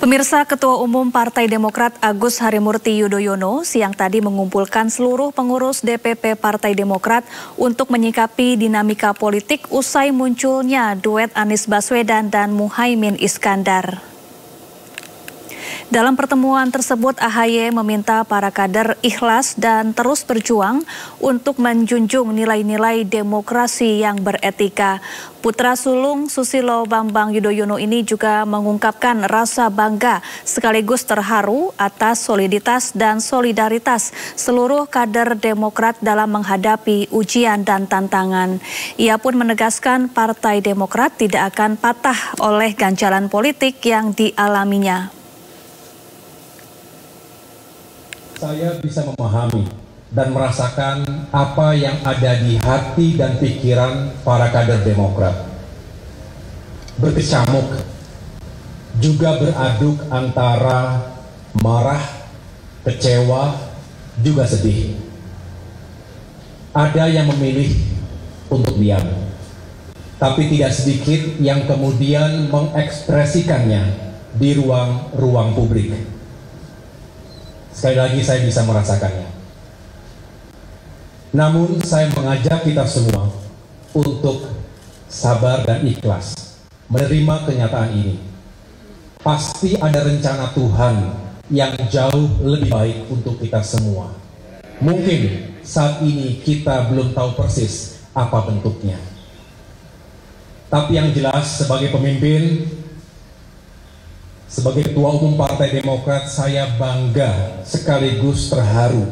Pemirsa, Ketua Umum Partai Demokrat Agus Harimurti Yudhoyono siang tadi mengumpulkan seluruh pengurus DPP Partai Demokrat untuk menyikapi dinamika politik usai munculnya duet Anies Baswedan dan Muhaimin Iskandar. Dalam pertemuan tersebut, AHY meminta para kader ikhlas dan terus berjuang untuk menjunjung nilai-nilai demokrasi yang beretika. Putra sulung Susilo Bambang Yudhoyono ini juga mengungkapkan rasa bangga sekaligus terharu atas soliditas dan solidaritas seluruh kader Demokrat dalam menghadapi ujian dan tantangan. Ia pun menegaskan Partai Demokrat tidak akan patah oleh ganjalan politik yang dialaminya. Saya bisa memahami dan merasakan apa yang ada di hati dan pikiran para kader Demokrat. Berkecamuk, juga beraduk antara marah, kecewa, juga sedih. Ada yang memilih untuk diam, tapi tidak sedikit yang kemudian mengekspresikannya di ruang publik. Sekali lagi saya bisa merasakannya. Namun saya mengajak kita semua untuk sabar dan ikhlas menerima kenyataan ini. Pasti ada rencana Tuhan yang jauh lebih baik untuk kita semua. Mungkin saat ini kita belum tahu persis apa bentuknya. Tapi yang jelas sebagai pemimpin, sebagai Ketua Umum Partai Demokrat, saya bangga sekaligus terharu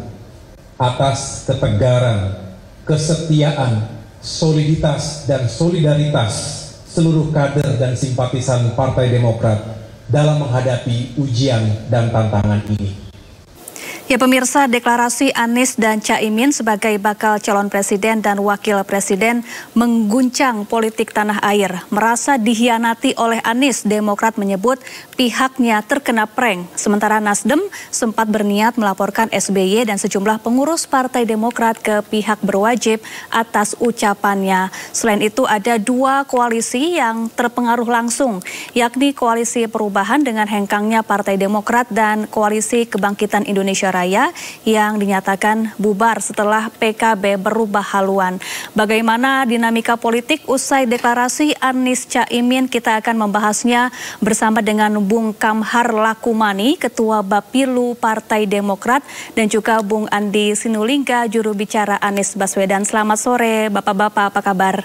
atas ketegaran, kesetiaan, soliditas, dan solidaritas seluruh kader dan simpatisan Partai Demokrat dalam menghadapi ujian dan tantangan ini. Ya pemirsa, deklarasi Anies dan Caimin sebagai bakal calon presiden dan wakil presiden mengguncang politik tanah air. Merasa dihianati oleh Anies, Demokrat menyebut pihaknya terkena prank. Sementara Nasdem sempat berniat melaporkan SBY dan sejumlah pengurus Partai Demokrat ke pihak berwajib atas ucapannya. Selain itu ada dua koalisi yang terpengaruh langsung, yakni Koalisi Perubahan dengan hengkangnya Partai Demokrat dan Koalisi Kebangkitan Indonesia Raya yang dinyatakan bubar setelah PKB berubah haluan. Bagaimana dinamika politik usai deklarasi Anies Caimin? Kita akan membahasnya bersama dengan Bung Kamhar Lakumani, Ketua Bapilu Partai Demokrat, dan juga Bung Andi Sinulingga, juru bicara Anies Baswedan. Selamat sore Bapak-bapak, apa kabar?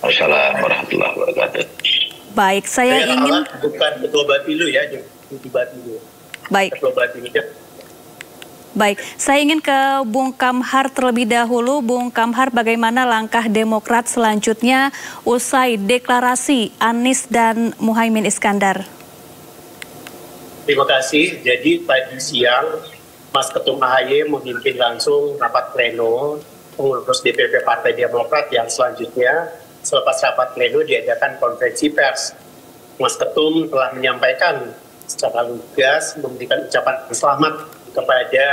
Assalamualaikum warahmatullahi wabarakatuh. Baik, saya ingin... Bukan Ketua Bapilu ya, di Bapilu. Baik. Ketua Bapilu. Baik, saya ingin ke Bung Kamhar terlebih dahulu. Bung Kamhar, bagaimana langkah Demokrat selanjutnya usai deklarasi Anies dan Muhaimin Iskandar? Terima kasih. Jadi tadi siang Mas Ketum AHY memimpin langsung rapat pleno pengurus DPP Partai Demokrat yang selanjutnya selepas rapat pleno diadakan konferensi pers. Mas Ketum telah menyampaikan secara lugas memberikan ucapan selamat kepada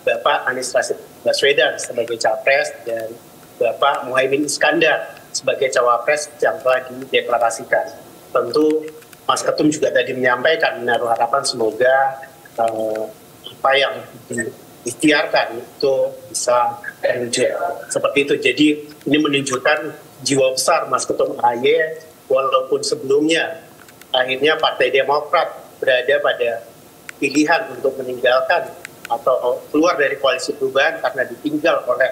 Bapak Anies Baswedan sebagai capres dan Bapak Muhaimin Iskandar sebagai cawapres yang telah dideklarasikan. Tentu Mas Ketum juga tadi menyampaikan menaruh harapan semoga apa yang diikhtiarkan itu bisa terwujud. Seperti itu. Jadi ini menunjukkan jiwa besar Mas Ketum AHY, walaupun sebelumnya akhirnya Partai Demokrat berada pada pilihan untuk meninggalkan atau keluar dari koalisi perubahan karena ditinggal oleh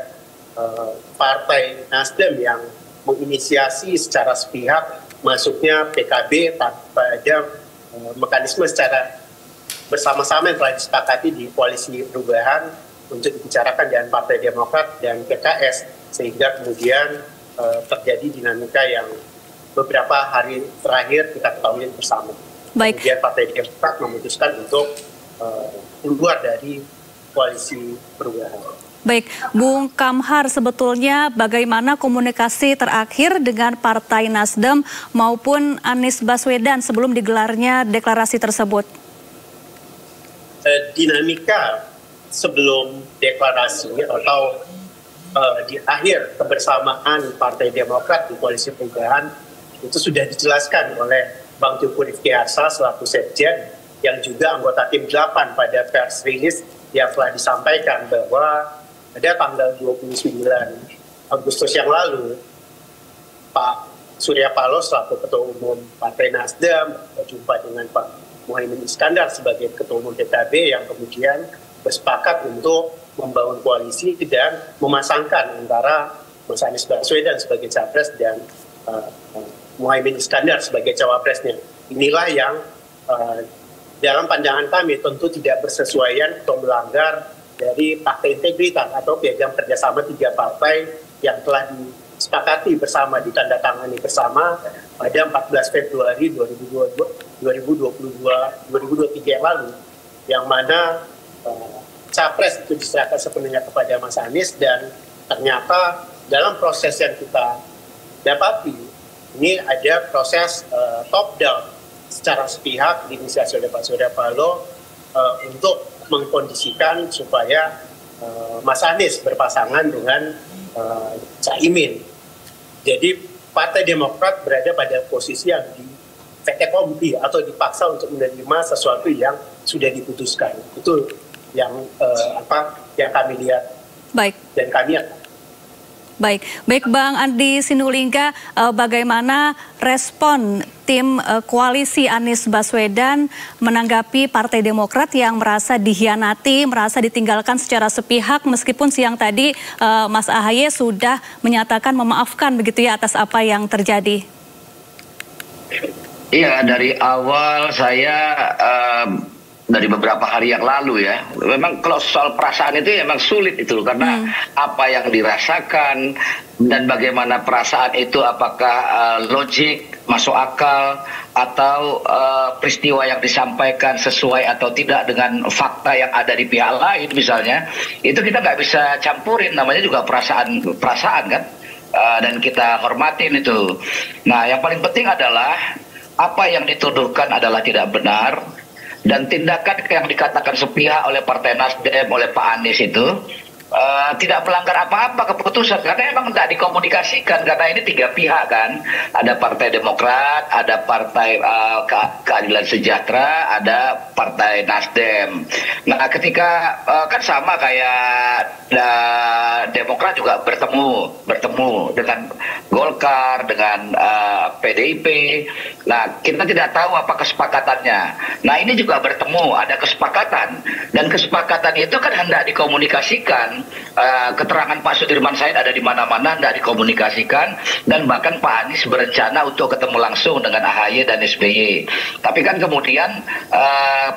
Partai Nasdem yang menginisiasi secara sepihak masuknya PKB tanpa ada mekanisme secara bersama-sama yang telah disepakati di koalisi perubahan untuk dibicarakan dengan Partai Demokrat dan PKS, sehingga kemudian terjadi dinamika yang beberapa hari terakhir kita ketahui bersama. Baik. Kemudian Partai Demokrat memutuskan untuk keluar dari koalisi perubahan. Baik, Bung Kamhar, sebetulnya bagaimana komunikasi terakhir dengan Partai Nasdem maupun Anies Baswedan sebelum digelarnya deklarasi tersebut? Dinamika sebelum deklarasi atau di akhir kebersamaan Partai Demokrat di koalisi perubahan Itu sudah dijelaskan oleh Bang Teguh Rifki Harsha selaku Sekjen yang juga anggota tim 8 pada press release yang telah disampaikan bahwa pada tanggal 29 Agustus yang lalu Pak Surya Paloh selaku Ketua Umum Partai Nasdem berjumpa dengan Pak Muhaimin Iskandar sebagai Ketua Umum PKB yang kemudian bersepakat untuk membangun koalisi dan memasangkan antara Mas Anies Baswedan sebagai capres dan Muhaimin Iskandar sebagai cawapresnya. Inilah yang dalam pandangan kami tentu tidak bersesuaian atau melanggar dari fakta integritas atau piagam kerjasama 3 partai yang telah disepakati bersama, ditandatangani bersama pada 14 Februari 2023 yang lalu, yang mana capres itu diserahkan sepenuhnya kepada Mas Anies, dan ternyata dalam proses yang kita dapati ini ada proses top down secara sepihak diinisiasi oleh Pak Surya Paloh untuk mengkondisikan supaya Mas Anies berpasangan dengan Caimin. Jadi Partai Demokrat berada pada posisi yang di kompi atau dipaksa untuk menerima sesuatu yang sudah diputuskan. Itu yang yang kami lihat. Baik. Dan kami Baik Bang Andi Sinulinga, bagaimana respon tim koalisi Anies Baswedan menanggapi Partai Demokrat yang merasa dihianati, merasa ditinggalkan secara sepihak, meskipun siang tadi Mas AHY sudah menyatakan memaafkan begitu ya atas apa yang terjadi? Iya, dari awal saya dari beberapa hari yang lalu ya, memang kalau soal perasaan itu memang sulit itu, karena apa yang dirasakan dan bagaimana perasaan itu, apakah logik, masuk akal, atau peristiwa yang disampaikan sesuai atau tidak dengan fakta yang ada di pihak lain misalnya, itu kita nggak bisa campurin, namanya juga perasaan kan, dan kita hormatin itu. Nah, yang paling penting adalah apa yang dituduhkan adalah tidak benar. Dan tindakan yang dikatakan sepihak oleh Partai Nasdem, oleh Pak Anies itu tidak melanggar apa-apa keputusan, karena emang tidak dikomunikasikan, karena ini 3 pihak kan, ada Partai Demokrat, ada Partai Keadilan Sejahtera, ada Partai Nasdem. Nah, ketika kan sama kayak Demokrat juga bertemu dengan Golkar, dengan PDIP. Nah, kita tidak tahu apa kesepakatannya. Nah, ini juga bertemu, ada kesepakatan, dan kesepakatan itu kan hendak dikomunikasikan. Keterangan Pak Sudirman Said ada di mana-mana, tidak dikomunikasikan, dan bahkan Pak Anies berencana untuk ketemu langsung dengan AHY dan SBY. Tapi kan kemudian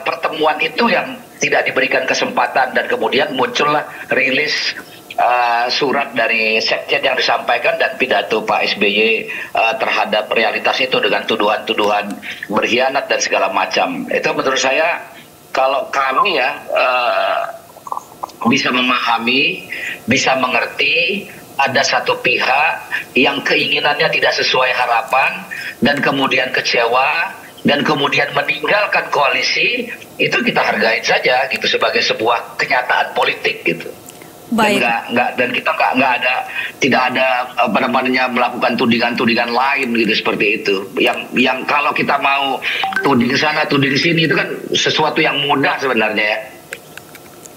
pertemuan itu yang tidak diberikan kesempatan, dan kemudian muncullah rilis surat dari Sekjen yang disampaikan dan pidato Pak SBY terhadap realitas itu dengan tuduhan-tuduhan berkhianat dan segala macam. Itu menurut saya, kalau kami ya bisa memahami, bisa mengerti ada satu pihak yang keinginannya tidak sesuai harapan dan kemudian kecewa dan kemudian meninggalkan koalisi, itu kita hargai saja gitu sebagai sebuah kenyataan politik gitu. Baik. Dan kita tidak ada apa namanya melakukan tudingan-tudingan lain gitu seperti itu. Yang kalau kita mau tuding sana tuding sini itu kan sesuatu yang mudah sebenarnya ya.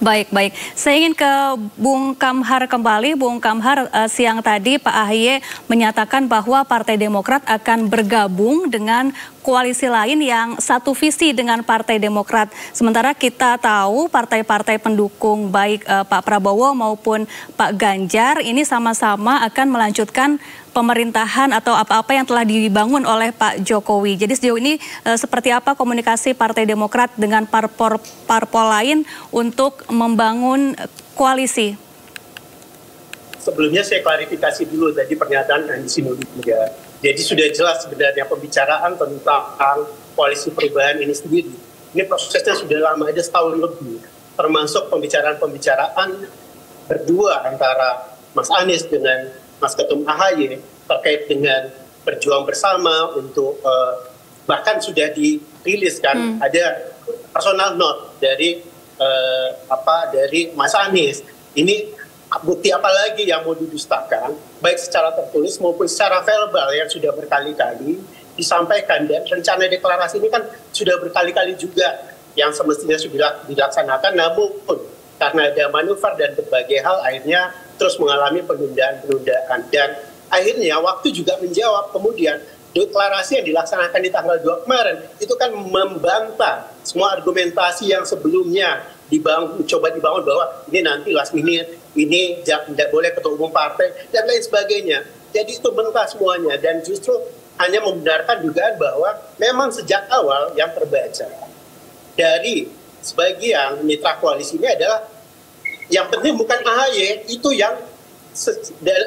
Baik. Saya ingin ke Bung Kamhar kembali. Bung Kamhar, siang tadi Pak AHY menyatakan bahwa Partai Demokrat akan bergabung dengan koalisi lain yang satu visi dengan Partai Demokrat. Sementara kita tahu partai-partai pendukung baik Pak Prabowo maupun Pak Ganjar ini sama-sama akan melanjutkan pemerintahan atau apa-apa yang telah dibangun oleh Pak Jokowi. Jadi sejauh ini seperti apa komunikasi Partai Demokrat dengan parpol lain untuk membangun koalisi? Sebelumnya saya klarifikasi dulu tadi pernyataan Andi Sinulinga. Jadi sudah jelas sebenarnya pembicaraan tentang koalisi perubahan ini sendiri. Ini prosesnya sudah lama, ada setahun lebih. Termasuk pembicaraan berdua antara Mas Anies dengan Mas Ketum AHY terkait dengan berjuang bersama untuk bahkan sudah dirilis kan ada personal note dari dari Mas Anies. Ini bukti apa lagi yang mau didustakan, baik secara tertulis maupun secara verbal yang sudah berkali-kali disampaikan. Dan rencana deklarasi ini kan sudah berkali-kali juga yang semestinya sudah dilaksanakan, namun karena ada manuver dan berbagai hal akhirnya terus mengalami penundaan. Dan akhirnya waktu juga menjawab. Kemudian deklarasi yang dilaksanakan di tanggal 2 kemarin itu kan membantah semua argumentasi yang sebelumnya coba dibangun bahwa ini nanti last minute, ini tidak boleh ketua umum partai dan lain sebagainya. Jadi itu mentah semuanya, dan justru hanya membenarkan dugaan bahwa memang sejak awal yang terbaca dari sebagian mitra koalisi ini adalah yang penting bukan AHY, itu yang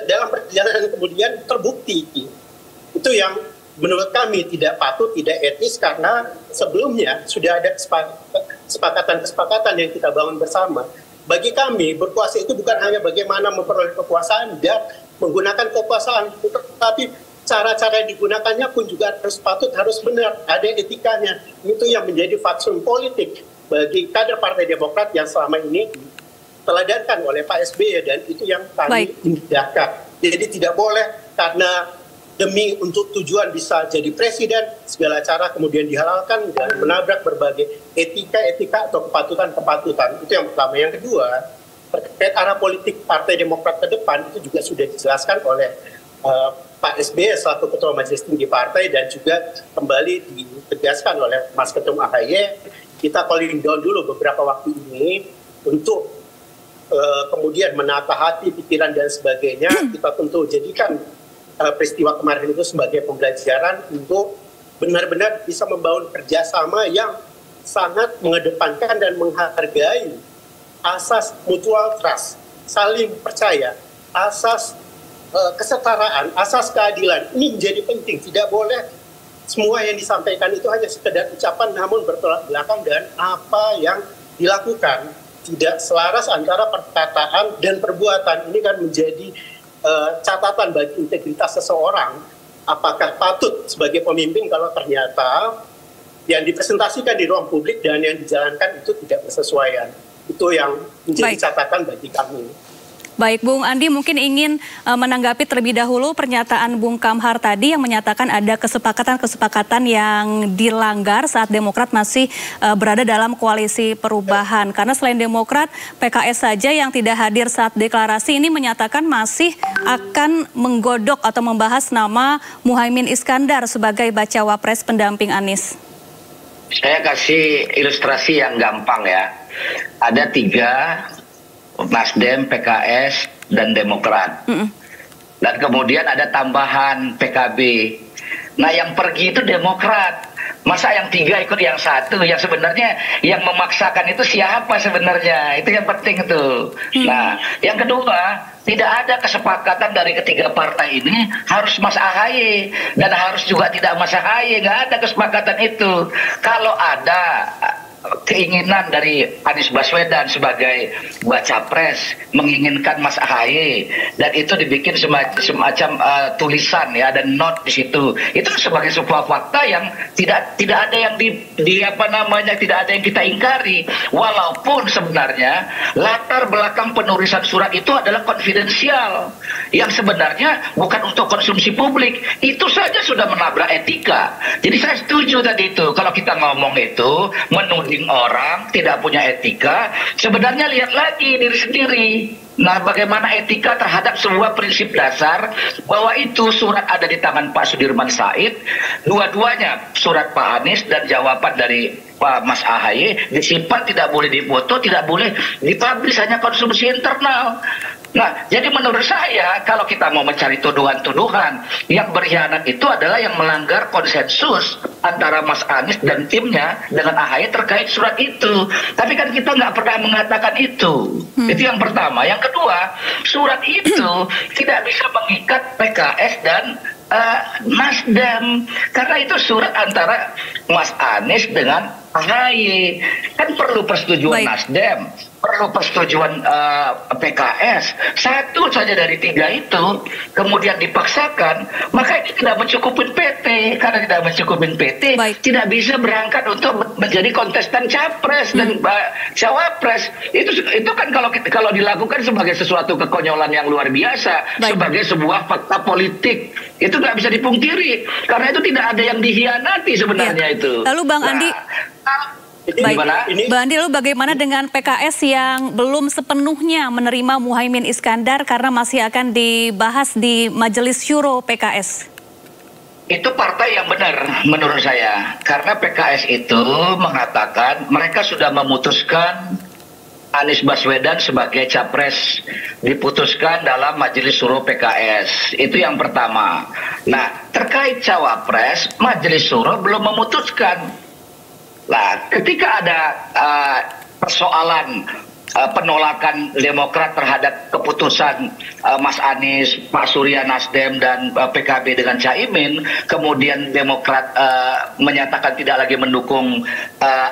dalam perjalanan kemudian terbukti. Itu yang menurut kami tidak patut, tidak etis, karena sebelumnya sudah ada kesepakatan-kesepakatan yang kita bangun bersama. Bagi kami, berkuasa itu bukan hanya bagaimana memperoleh kekuasaan dan menggunakan kekuasaan, tapi cara-cara yang digunakannya pun juga harus benar, ada etikanya. Itu yang menjadi fatsun politik bagi kader Partai Demokrat yang selama ini teladankan oleh Pak SBY, dan itu yang kami indahkan. Jadi tidak boleh karena demi untuk tujuan bisa jadi presiden, segala cara kemudian dihalalkan dan menabrak berbagai etika-etika atau kepatutan-kepatutan. Itu yang pertama. Yang kedua, terkait arah politik Partai Demokrat ke depan itu juga sudah dijelaskan oleh Pak SBY selaku Ketua Majelis Tinggi Partai, dan juga kembali ditegaskan oleh Mas Ketum AHY. Kita calling down dulu beberapa waktu ini untuk kemudian menata hati, pikiran, dan sebagainya. Kita tentu jadikan peristiwa kemarin itu sebagai pembelajaran untuk benar-benar bisa membangun kerjasama yang sangat mengedepankan dan menghargai asas mutual trust, saling percaya, asas kesetaraan, asas keadilan. Ini menjadi penting. Tidak boleh semua yang disampaikan itu hanya sekedar ucapan namun bertolak belakang dan apa yang dilakukan tidak selaras antara perkataan dan perbuatan. Ini kan menjadi catatan bagi integritas seseorang, apakah patut sebagai pemimpin kalau ternyata yang dipresentasikan di ruang publik dan yang dijalankan itu tidak bersesuaian. Itu yang menjadi catatan bagi kami. Baik, Bung Andi mungkin ingin menanggapi terlebih dahulu pernyataan Bung Kamhar tadi yang menyatakan ada kesepakatan-kesepakatan yang dilanggar saat Demokrat masih berada dalam koalisi perubahan. Karena selain Demokrat, PKS saja yang tidak hadir saat deklarasi ini menyatakan masih akan menggodok atau membahas nama Muhaimin Iskandar sebagai bacawa pres pendamping Anies. Saya kasih ilustrasi yang gampang ya. Ada 3, Nasdem, PKS, dan Demokrat. Dan kemudian ada tambahan PKB. Nah yang pergi itu Demokrat. Masa yang 3 ikut yang 1? Yang sebenarnya yang memaksakan itu siapa sebenarnya? Itu yang penting tuh. Nah yang kedua, tidak ada kesepakatan dari ketiga partai ini harus Mas AHY. Dan harus juga tidak Mas AHY. Nggak ada kesepakatan itu. Kalau ada keinginan dari Anies Baswedan sebagai baca pres menginginkan Mas AHY, dan itu dibikin semacam tulisan ya, dan note di situ, itu sebagai sebuah fakta yang tidak ada yang tidak ada yang kita ingkari, walaupun sebenarnya latar belakang penulisan surat itu adalah konfidensial yang sebenarnya bukan untuk konsumsi publik. Itu saja sudah menabrak etika. Jadi saya setuju tadi itu, kalau kita ngomong itu menuding orang tidak punya etika, sebenarnya lihat lagi diri sendiri. Nah, bagaimana etika terhadap sebuah prinsip dasar bahwa itu surat ada di tangan Pak Sudirman Said, dua-duanya surat Pak Anies dan jawaban dari Pak Mas AHY disimpan, tidak boleh dipoto, tidak boleh dipublish, hanya konsumsi internal. Nah, jadi menurut saya kalau kita mau mencari tuduhan-tuduhan, yang berkhianat itu adalah yang melanggar konsensus antara Mas Anies dan timnya dengan AHY terkait surat itu. Tapi kan kita nggak pernah mengatakan itu. Itu yang pertama. Yang kedua, surat itu tidak bisa mengikat PKS dan Nasdem, karena itu surat antara Mas Anies dengan AHY. Kan perlu persetujuan Nasdem, perlu persetujuan PKS. Satu saja dari 3 itu kemudian dipaksakan, maka ini tidak mencukupin PT. Karena tidak mencukupin PT, tidak bisa berangkat untuk menjadi kontestan capres dan cawapres. Itu kan kalau dilakukan sebagai sesuatu kekonyolan yang luar biasa, sebagai sebuah fakta politik, itu nggak bisa dipungkiri. Karena itu tidak ada yang dihianati sebenarnya itu. Lalu Bang Andi, baik, Mbak Andi, lalu bagaimana dengan PKS yang belum sepenuhnya menerima Muhaimin Iskandar karena masih akan dibahas di Majelis Syuro PKS? Itu partai yang benar menurut saya. Karena PKS itu mengatakan mereka sudah memutuskan Anies Baswedan sebagai capres, diputuskan dalam Majelis Syuro PKS. Itu yang pertama. Nah, terkait cawapres, Majelis Syuro belum memutuskan. Nah, ketika ada persoalan penolakan Demokrat terhadap keputusan Mas Anies, Pak Surya Nasdem, dan PKB dengan Caimin, kemudian Demokrat menyatakan tidak lagi mendukung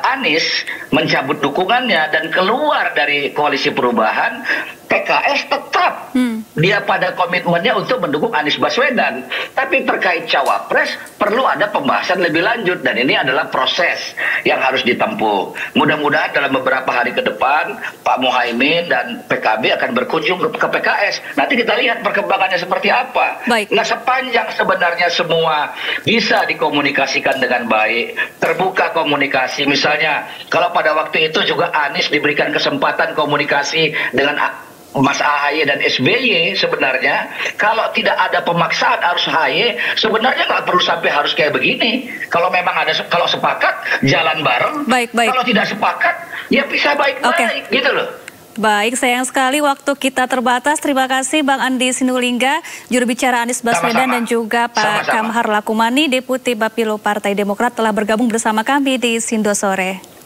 Anies, mencabut dukungannya dan keluar dari koalisi perubahan, PKS tetap dia pada komitmennya untuk mendukung Anies Baswedan. Tapi terkait cawapres perlu ada pembahasan lebih lanjut, dan ini adalah proses yang harus ditempuh. Mudah-mudahan dalam beberapa hari ke depan Pak Muhaimin dan PKB akan berkunjung ke PKS. Nanti kita lihat perkembangannya seperti apa. Nah, sepanjang sebenarnya semua bisa dikomunikasikan dengan baik, terbuka komunikasi. Misalnya kalau pada waktu itu juga Anies diberikan kesempatan komunikasi dengan Mas AHY dan SBY, sebenarnya kalau tidak ada pemaksaan harus AHY, sebenarnya nggak perlu sampai harus kayak begini. Kalau memang ada, kalau sepakat jalan bareng, kalau tidak sepakat ya bisa baik-baik, gitu loh. Baik, sayang sekali waktu kita terbatas. Terima kasih Bang Andi Sinulinga, juru bicara Anies Baswedan, dan juga Pak Kamhar Lakumani, Deputi Bapilo Partai Demokrat, telah bergabung bersama kami di Sindo Sore.